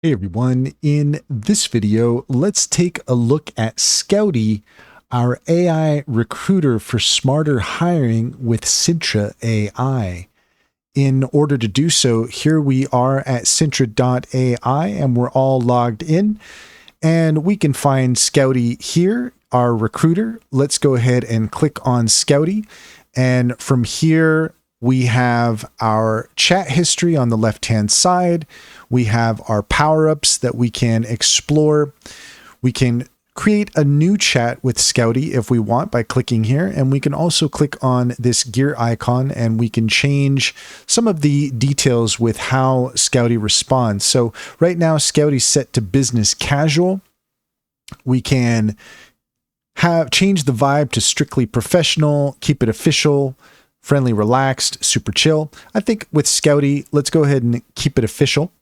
Hey everyone, in this video, let's take a look at Scouty, our AI recruiter for smarter hiring with Sintra AI. In order to do so, here we are at Sintra AI and we're all logged in and we can find Scouty here, our recruiter. Let's go ahead and click on Scouty. And from here, we have our chat history on the left-hand side. We have our power-ups that we can explore. We can create a new chat with Scouty if we want by clicking here. And we can also click on this gear icon and we can change some of the details with how Scouty responds. So right now, Scouty's set to business casual. We can change the vibe to strictly professional, keep it official, friendly, relaxed, super chill. I think with Scouty, let's go ahead and keep it official.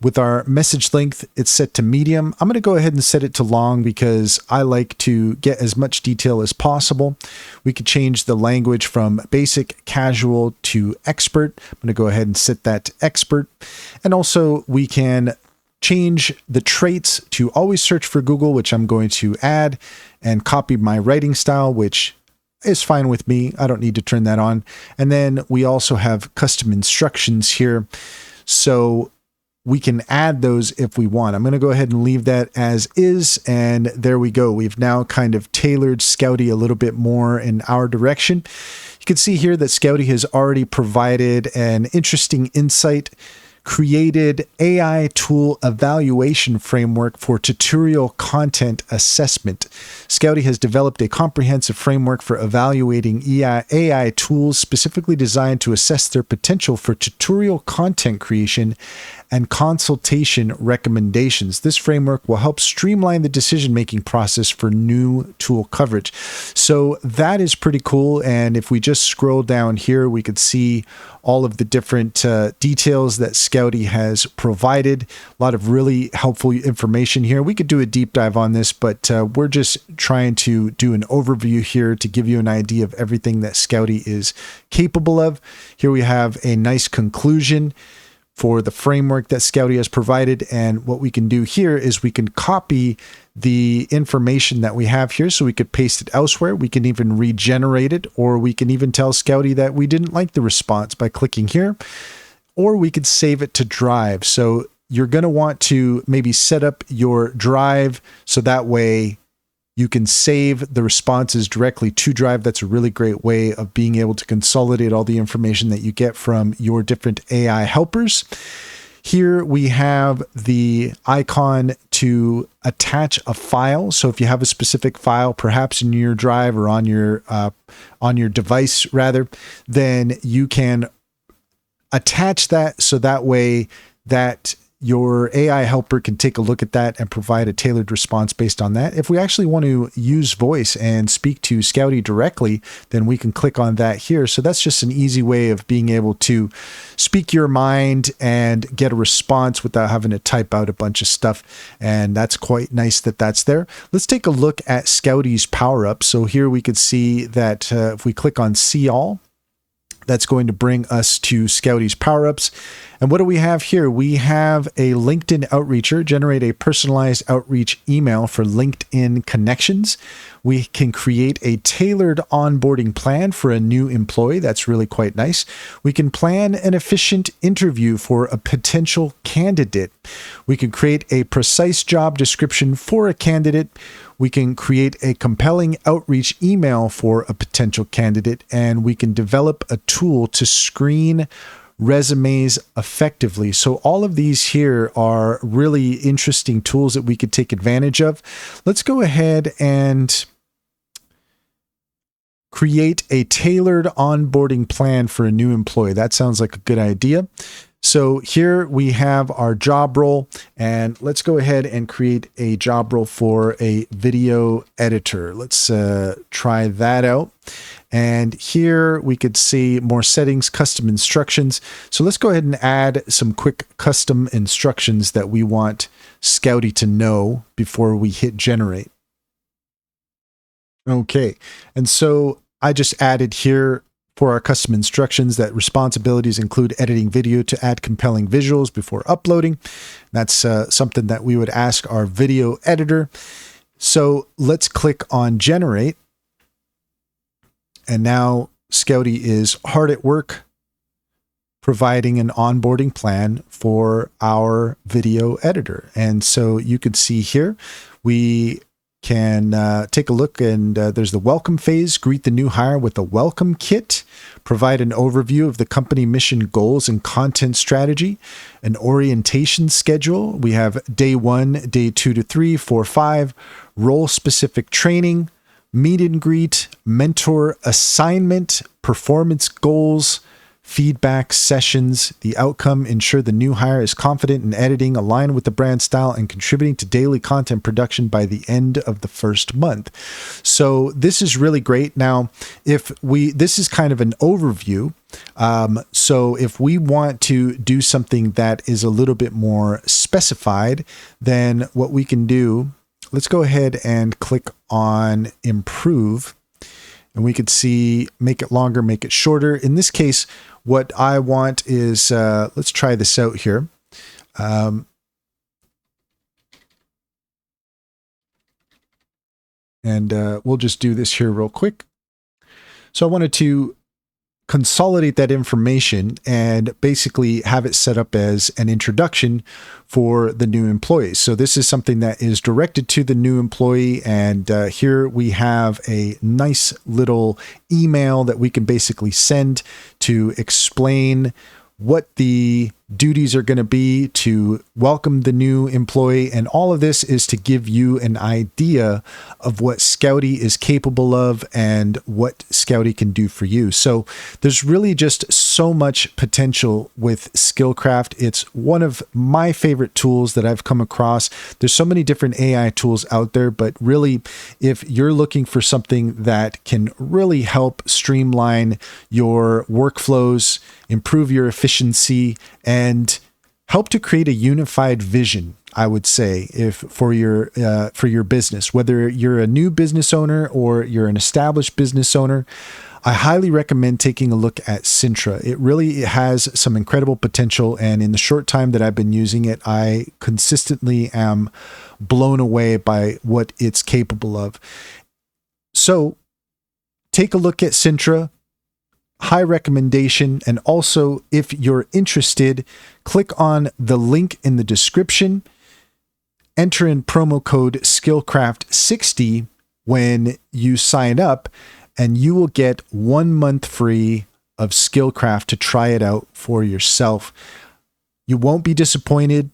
With our message length, it's set to medium. I'm going to go ahead and set it to long because I like to get as much detail as possible. We could change the language from basic, casual to expert. I'm going to go ahead and set that to expert. And also we can change the traits to always search for Google, which I'm going to add, and copy my writing style, which is fine with me. I don't need to turn that on. And then we also have custom instructions here. So we can add those if we want. I'm going to go ahead and leave that as is. And there we go. We've now kind of tailored Scouty a little bit more in our direction. You can see here that Scouty has already provided an interesting insight, created AI tool evaluation framework for tutorial content assessment. Scouty has developed a comprehensive framework for evaluating AI tools specifically designed to assess their potential for tutorial content creation and consultation recommendations. This framework will help streamline the decision-making process for new tool coverage. So that is pretty cool. And if we just scroll down here, we could see all of the different details that Scouty has provided. A lot of really helpful information here. We could do a deep dive on this, but we're just trying to do an overview here to give you an idea of everything that Scouty is capable of. Here we have a nice conclusion for the framework that Scouty has provided. And what we can do here is we can copy the information that we have here so we could paste it elsewhere. We can even regenerate it, or we can even tell Scouty that we didn't like the response by clicking here, or we could save it to Drive. So you're going to want to maybe set up your Drive so that way you can save the responses directly to Drive. That's a really great way of being able to consolidate all the information that you get from your different AI helpers. Here we have the icon to attach a file. So if you have a specific file, perhaps in your Drive or on your device rather, then you can attach that so that way that your AI helper can take a look at that and provide a tailored response based on that. If we actually want to use voice and speak to Scouty directly, then we can click on that here. So that's just an easy way of being able to speak your mind and get a response without having to type out a bunch of stuff. And that's quite nice that that's there. Let's take a look at Scouty's power-up. So here we could see that if we click on See All, that's going to bring us to Scouty's power-ups. And what do we have here? We have a LinkedIn outreacher generate a personalized outreach email for LinkedIn connections. We can create a tailored onboarding plan for a new employee. That's really quite nice. We can plan an efficient interview for a potential candidate. We can create a precise job description for a candidate. We can create a compelling outreach email for a potential candidate, and we can develop a tool to screen resumes effectively. So all of these here are really interesting tools that we could take advantage of. Let's go ahead and create a tailored onboarding plan for a new employee. That sounds like a good idea. So here we have our job role, and let's go ahead and create a job role for a video editor. Let's try that out. And here we could see more settings, custom instructions. So let's go ahead and add some quick custom instructions that we want Scouty to know before we hit generate. Okay, and so I just added here For our custom instructions, that responsibilities include editing video to add compelling visuals before uploading. That's something that we would ask our video editor. So let's click on generate. And now Scouty is hard at work providing an onboarding plan for our video editor. And so you can see here, we can take a look, and there's the welcome phase. Greet the new hire with a welcome kit. Provide an overview of the company mission, goals, and content strategy. An orientation schedule. We have day 1, day 2 to 3, 4, 5. Role-specific training. Meet and greet. Mentor assignment. Performance goals. Feedback sessions. The outcome: ensure the new hire is confident in editing, aligned with the brand style, and contributing to daily content production by the end of the first month. So this is really great. Now, this is kind of an overview. So if we want to do something that is a little bit more specified, then what we can do, let's go ahead and click on improve. And we could see, make it longer, make it shorter. In this case, what I want is, let's try this out here. We'll just do this here real quick. So I wanted to consolidate that information and basically have it set up as an introduction for the new employees. So this is something that is directed to the new employee. And here we have a nice little email that we can basically send to explain what the duties are going to be to welcome the new employee. And all of this is to give you an idea of what Scouty is capable of and what Scouty can do for you. So there's really just so much potential with Skillcraft. It's one of my favorite tools that I've come across. There's so many different AI tools out there, but really, if you're looking for something that can really help streamline your workflows, improve your efficiency, and help to create a unified vision, I would say, for your business, whether you're a new business owner or you're an established business owner, I highly recommend taking a look at Sintra. It really has some incredible potential, and in the short time that I've been using it, I consistently am blown away by what it's capable of. So take a look at Sintra. High recommendation. And also, if you're interested, click on the link in the description, enter in promo code Skillcraft60 when you sign up, and you will get 1 month free of Skillcraft to try it out for yourself. You won't be disappointed.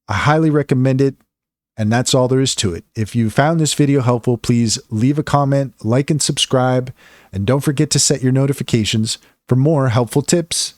I highly recommend it. And that's all there is to it. If you found this video helpful, please leave a comment, like, and subscribe. And don't forget to set your notifications for more helpful tips.